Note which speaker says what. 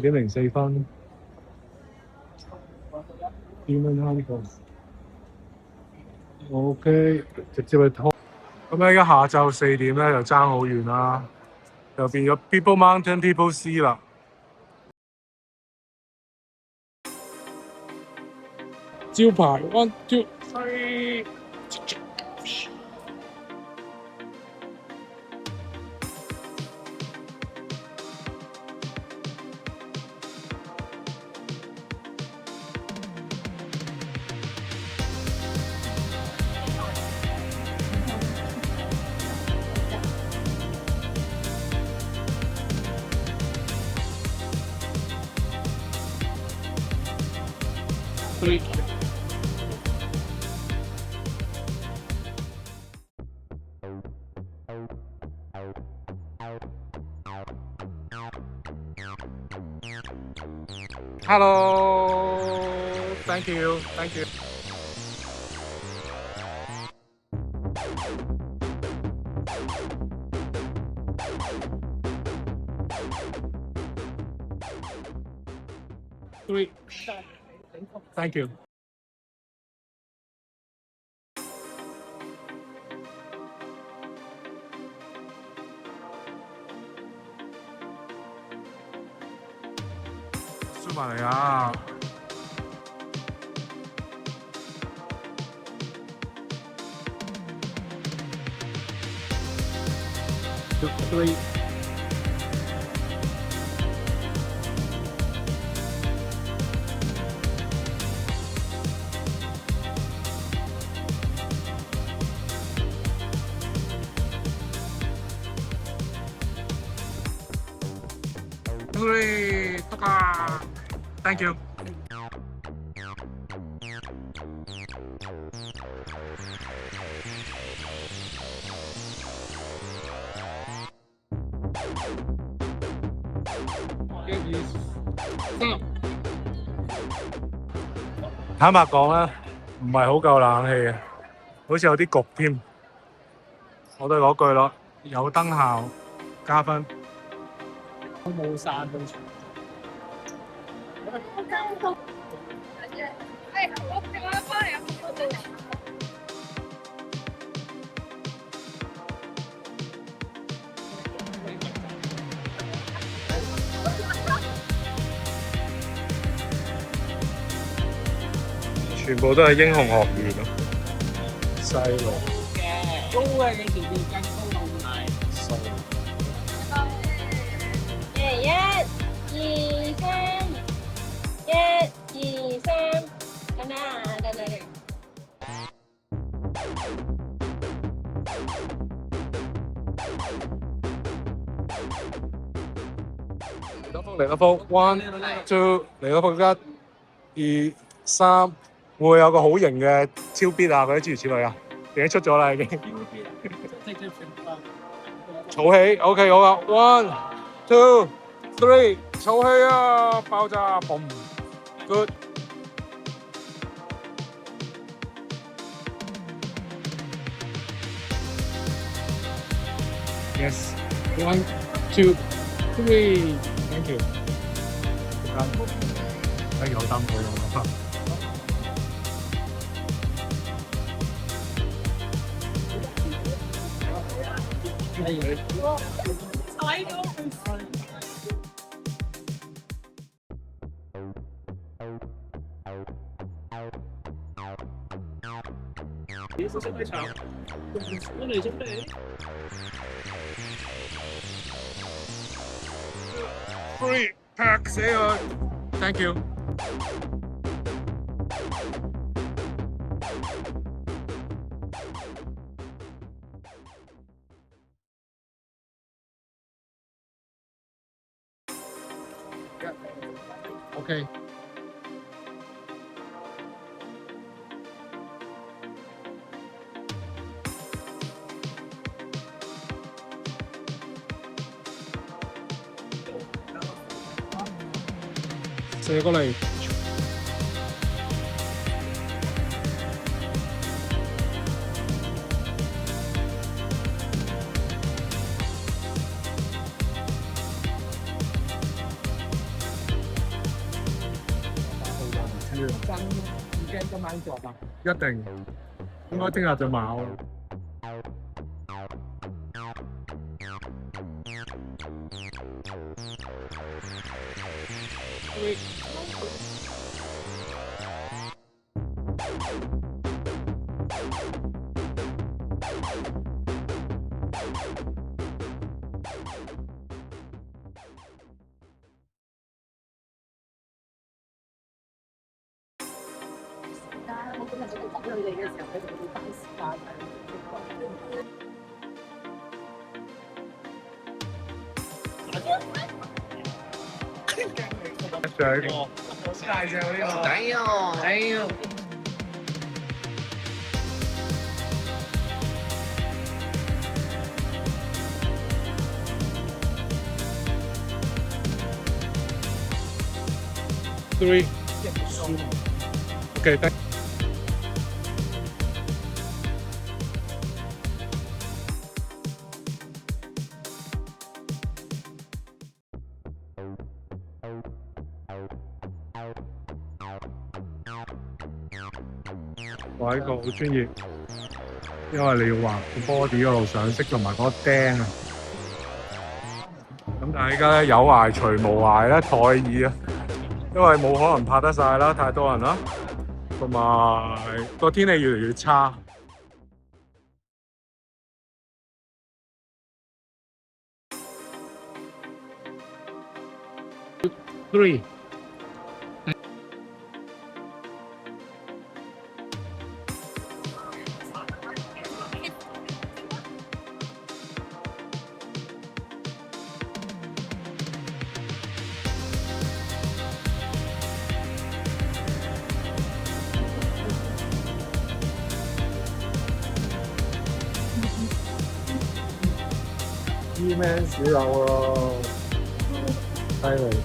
Speaker 1: 4:04。Demon Hunter。OK，直接去拖。咁咧，一下晝4點咧就爭好遠啦，就變咗 People Mountain People Sea 啦。招牌 1 2 3。Hello, thank you, thank you. Three. Thank you. Xuống埋嚟啊！3. Thank you.坦白講咧，唔係好夠冷氣嘅，好似有啲焗添。我都係嗰句咯，有燈效加分。我冇散到場。全部都係英雄學院咯，細路。高嘅，你條條更高好大。細路。1、2、3，1、2、3，等等啊，等等。嚟多幅，1、2，嚟多幅1、2、3。會唔會有個好型嘅超必啊？嗰啲諸如此類啊，已經出咗啦已經。儲氣 ，OK 好啊 ，1、2、3，儲氣啊！爆炸 ，boom，good。Yes，1、2、3，thank you。哎，有燈佢啊！踩到你識唔識炒？我嚟準備。Free pack 死佢 ，thank you。OK。射過嚟。知啊。
Speaker 2: 真唔驚今晚作啊？
Speaker 1: 一定，應該聽日就冇啦。
Speaker 2: 我今日就等佢哋嘅時候，佢哋會單時間
Speaker 1: 上
Speaker 2: 大隻呢個。哎呦，哎呦。
Speaker 1: 3 OK，得。我呢個好專業，因為你要畫個 body 嗰度上色同埋嗰個釘啊。咁但係而家咧有涯除無涯咧，台爾啊，因為冇可能拍得晒啦，太多人啦，同埋個天氣越嚟越差。3，E-man 少有咯，犀利。